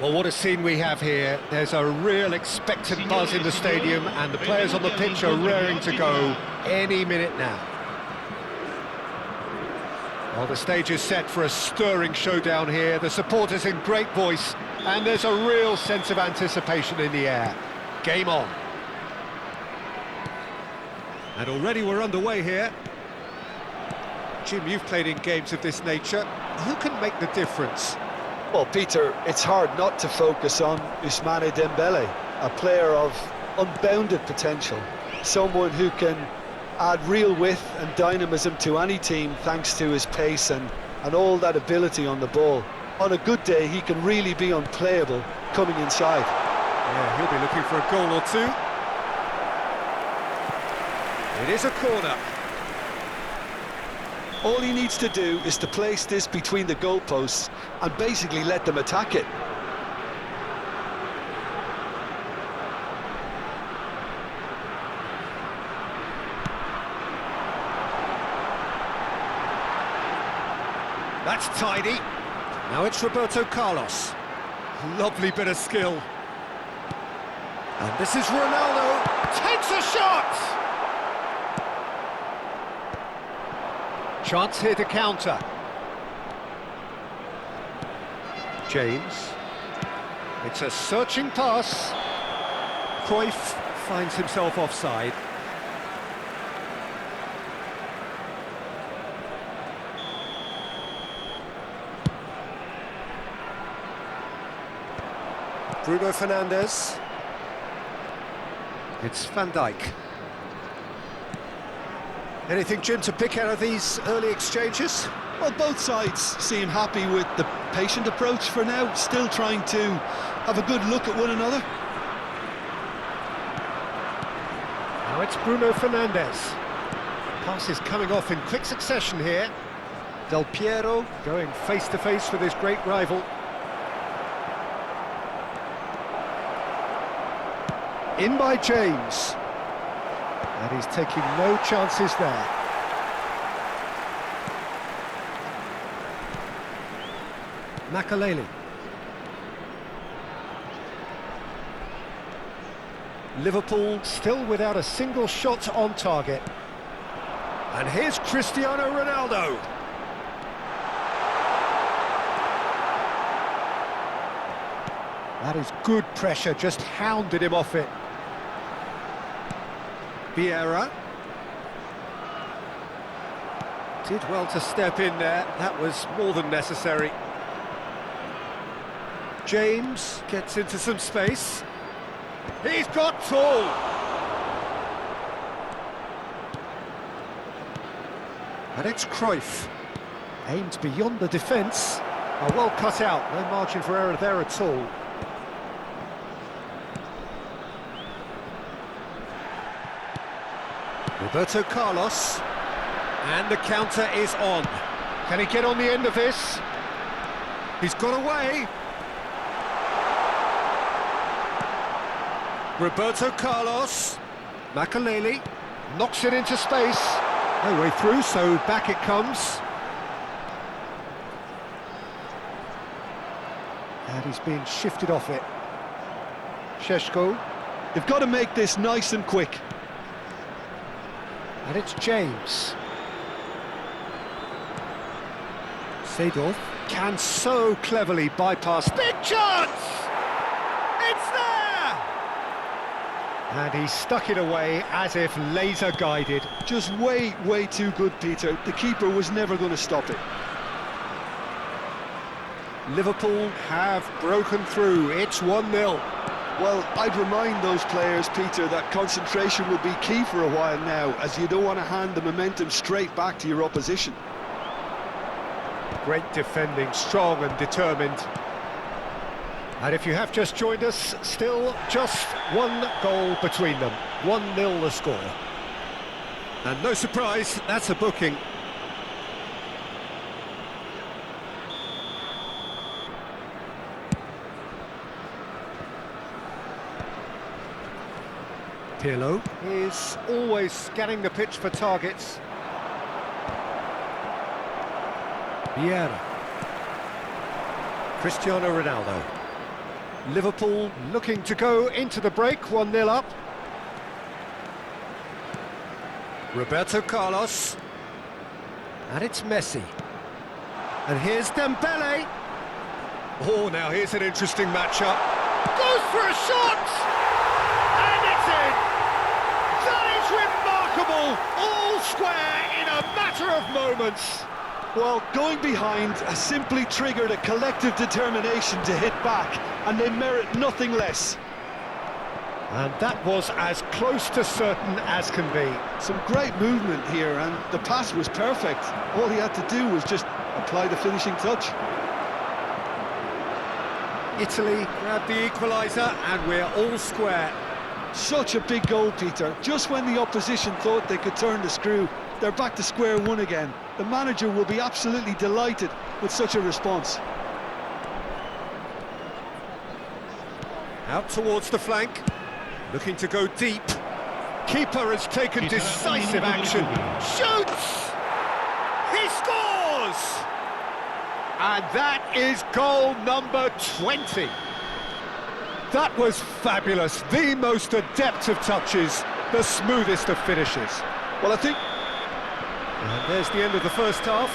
Well, what a scene we have here. There's a real expectant buzz in the stadium, and the players on the pitch are raring to go any minute now. Well, the stage is set for a stirring showdown here. The supporters in great voice, and there's a real sense of anticipation in the air. Game on. And already we're underway here. Jim, you've played in games of this nature. Who can make the difference? Well, Peter, it's hard not to focus on Ousmane Dembele, a player of unbounded potential, someone who can add real width and dynamism to any team thanks to his pace and all that ability on the ball. On a good day, he can really be unplayable coming inside. Yeah, he'll be looking for a goal or two. It is a corner. All he needs to do is to place this between the goalposts and basically let them attack it. That's tidy. Now it's Roberto Carlos. Lovely bit of skill. And this is Ronaldo. Takes a shot! Chance here to counter. James. It's a searching pass. Cruyff finds himself offside. Bruno Fernandes. It's Van Dijk. Anything, Jim, to pick out of these early exchanges? Well, both sides seem happy with the patient approach for now, still trying to have a good look at one another. Now it's Bruno Fernandes. Pass is coming off in quick succession here. Del Piero going face-to-face with his great rival. In by James. And he's taking no chances there. Makaleli. Liverpool still without a single shot on target. And here's Cristiano Ronaldo. That is good pressure, just hounded him off it. Vieira. Did well to step in there, that was more than necessary. James gets into some space. He's got tall! And it's Cruyff. Aimed beyond the defence. Oh, well cut out, no margin for error there at all. Roberto Carlos, and the counter is on. Can he get on the end of this? He's got away. Roberto Carlos, Makaleli, knocks it into space. No way through, so back it comes. And he's being shifted off it. Šeško. They've got to make this nice and quick. And it's James. Seedorf can so cleverly bypass. Big chance! It's there! And he stuck it away as if laser guided. Just way too good, Peter. The keeper was never going to stop it. Liverpool have broken through. It's 1-0. Well, I'd remind those players, Peter, that concentration will be key for a while now, as you don't want to hand the momentum straight back to your opposition. Great defending, strong and determined. And if you have just joined us, still just one goal between them. 1-0 the score. And no surprise, that's a booking. Pirlo is always scanning the pitch for targets. Vieira. Cristiano Ronaldo. Liverpool looking to go into the break, 1-0 up. Roberto Carlos. And it's Messi. And here's Dembele. Oh, now here's an interesting matchup. Goes for a shot! And it's in! That is remarkable! All square in a matter of moments. Well, going behind has simply triggered a collective determination to hit back, and they merit nothing less. And that was as close to certain as can be. Some great movement here, and the pass was perfect. All he had to do was just apply the finishing touch. Italy grabbed the equaliser, and we're all square. Such a big goal, Peter. Just when the opposition thought they could turn the screw, they're back to square one again. The manager will be absolutely delighted with such a response. Out towards the flank, looking to go deep. Keeper has taken decisive action. Shoots! He scores! And that is goal number 20. That was fabulous. The most adept of touches, the smoothest of finishes. Well, I think... And there's the end of the first half.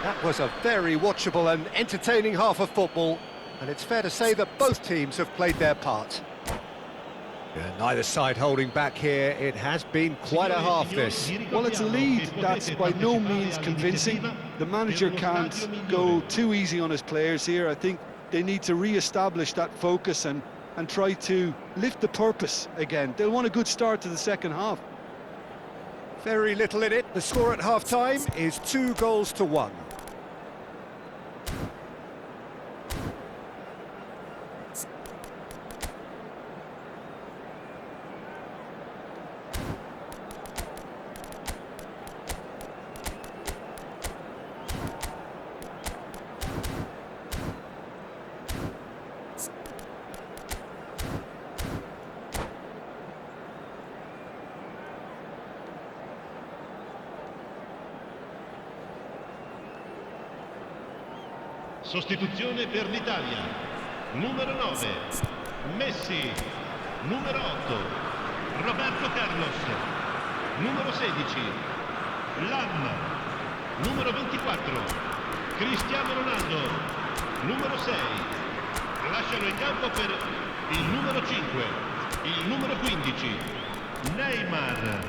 That was a very watchable and entertaining half of football, and it's fair to say that both teams have played their part. Yeah, neither side holding back here. It has been quite a half, this. Well, it's a lead that's by no means convincing. The manager can't go too easy on his players here. I think they need to re-establish that focus and try to lift the purpose again. They'll want a good start to the second half. Very little in it. The score at half-time is 2-1. Sostituzione per l'Italia. Numero 9, Messi. Numero 8, Roberto Carlos. Numero 16, Lam. Numero 24, Cristiano Ronaldo. Numero 6, lasciano il campo per il numero 5, il numero 15, Neymar.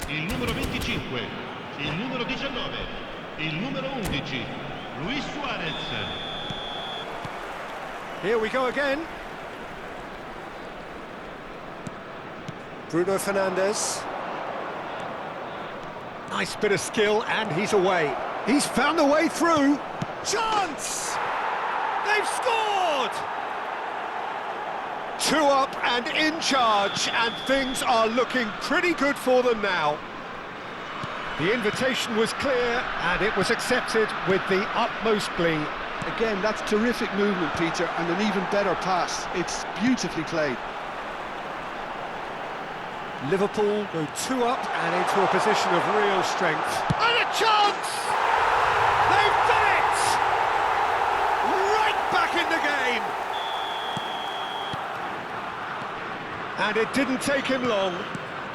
Il numero 25, il numero 19, il numero 11, Luis Suarez. Here we go again. Bruno Fernandes. Nice bit of skill, and he's away. He's found the way through. Chance! They've scored! 2 up and in charge, and things are looking pretty good for them now. The invitation was clear, and it was accepted with the utmost glee. Again, that's terrific movement, Peter, and an even better pass. It's beautifully played. Liverpool go 2 up and into a position of real strength. And a chance! They've done it! Right back in the game! And it didn't take him long.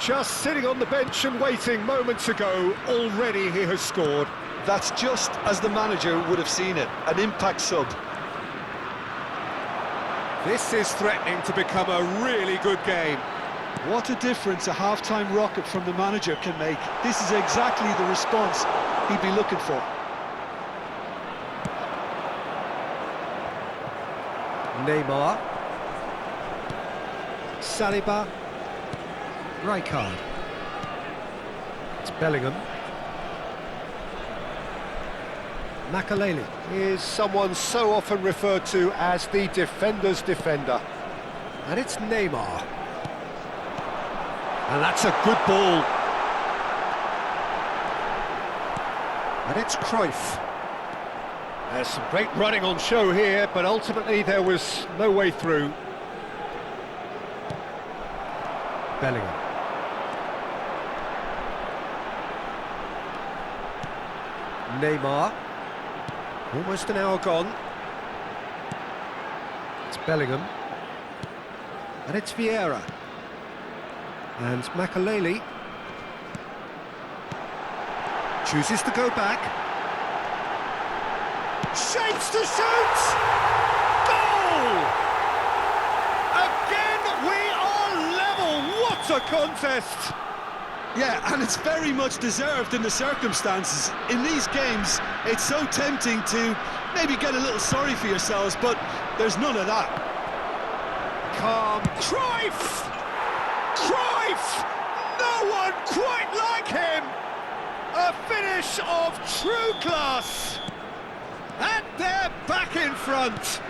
Just sitting on the bench and waiting moments ago, already he has scored. That's just as the manager would have seen it, an impact sub. This is threatening to become a really good game. What a difference a half-time rocket from the manager can make. This is exactly the response he'd be looking for. Neymar. Saliba. Rijkaard. It's Bellingham. Makaleli is someone so often referred to as the defender's defender. And it's Neymar. And that's a good ball. And it's Cruyff. There's some great running on show here, but ultimately there was no way through. Bellingham. Neymar. Almost an hour gone. It's Bellingham. And it's Vieira. And Makaleli chooses to go back. Shapes to shoot! Goal! Again, we are level. What a contest! Yeah, and it's very much deserved in the circumstances. In these games, it's so tempting to maybe get a little sorry for yourselves, but there's none of that. Calm. Cruyff! Cruyff! No one quite like him! A finish of true class! And they're back in front!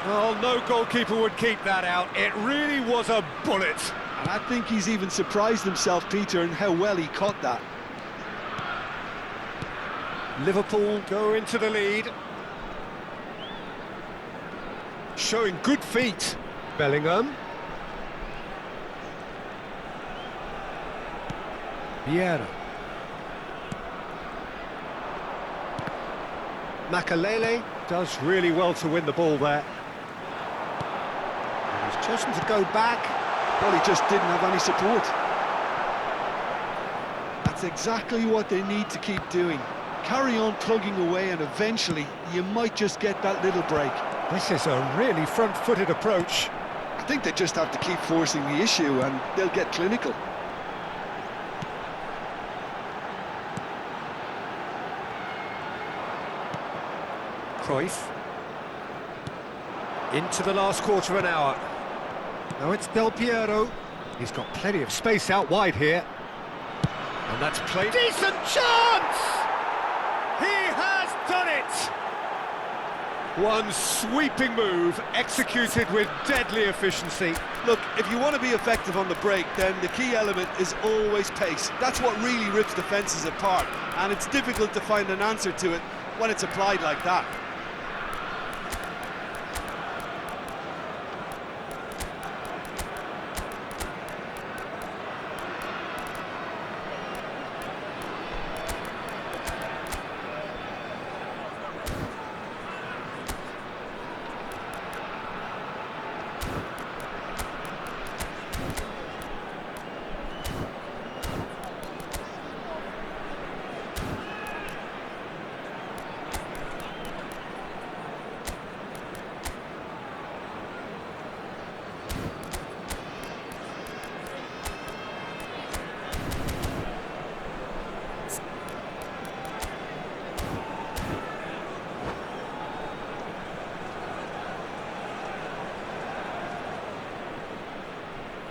Well, no goalkeeper would keep that out. It really was a bullet. And I think he's even surprised himself, Peter, in how well he caught that. Liverpool go into the lead. Showing good feet. Bellingham. Vieira. Makaleli does really well to win the ball there. And he's chosen to go back. Well, he just didn't have any support. That's exactly what they need to keep doing. Carry on plugging away, and eventually you might just get that little break. This is a really front-footed approach. I think they just have to keep forcing the issue and they'll get clinical. Cruyff. Into the last quarter of an hour. Now it's Del Piero. He's got plenty of space out wide here. And that's played. Decent chance! He has done it! One sweeping move, executed with deadly efficiency. Look, if you want to be effective on the break, then the key element is always pace. That's what really rips defences apart, and it's difficult to find an answer to it when it's applied like that.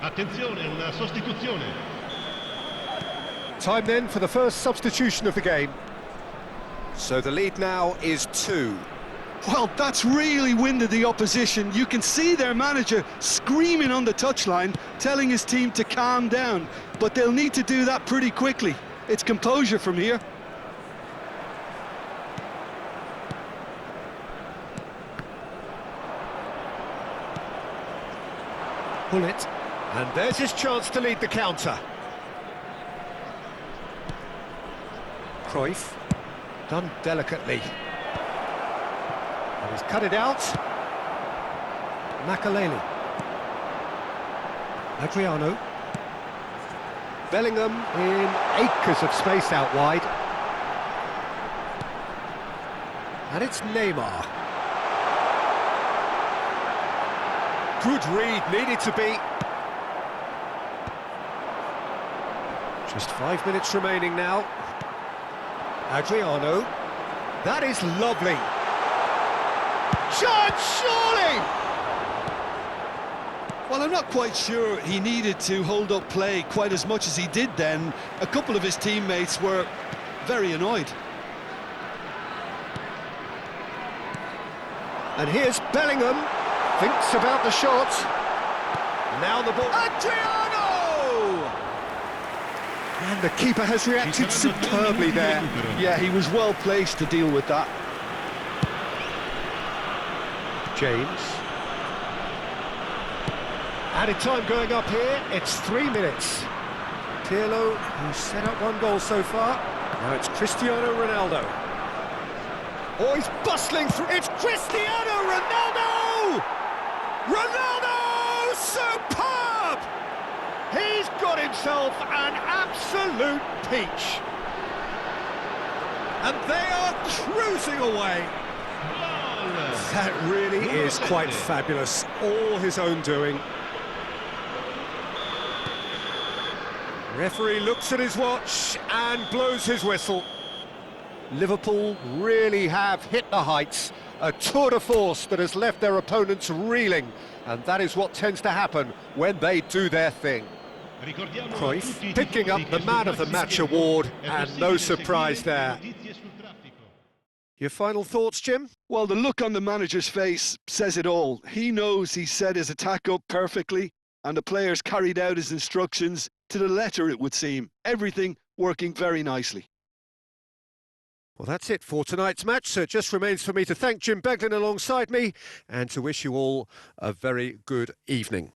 Attenzione, una sostituzione. Time then for the first substitution of the game. So the lead now is 2. Well, that's really winded the opposition. You can see their manager screaming on the touchline, telling his team to calm down. But they'll need to do that pretty quickly. It's composure from here. Pull it. And there's his chance to lead the counter. Cruyff, done delicately. And he's cut it out. Makaleli. Adriano. Bellingham in acres of space out wide. And it's Neymar. Good read, needed to be. Just 5 minutes remaining now. Adriano. That is lovely. Chance, surely! Well, I'm not quite sure he needed to hold up play quite as much as he did then. A couple of his teammates were very annoyed. And here's Bellingham. Thinks about the shot. Now the ball. Adriano! And the keeper has reacted superbly there. Yeah, he was well placed to deal with that. James. Added time going up here, it's 3 minutes. Pirlo, who's set up 1 goal so far. Now it's Cristiano Ronaldo. Oh, he's bustling through. It's Cristiano Ronaldo! Ronaldo! Superb! He's got himself an absolute peach. And they are cruising away. That really is quite fabulous. All his own doing. Referee looks at his watch and blows his whistle. Liverpool really have hit the heights. A tour de force that has left their opponents reeling. And that is what tends to happen when they do their thing. Cruyff picking up the Man of the Match award, and no surprise there. Your final thoughts, Jim? Well, the look on the manager's face says it all. He knows he set his attack up perfectly, and the players carried out his instructions to the letter, it would seem. Everything working very nicely. Well, that's it for tonight's match, so it just remains for me to thank Jim Beglin alongside me and to wish you all a very good evening.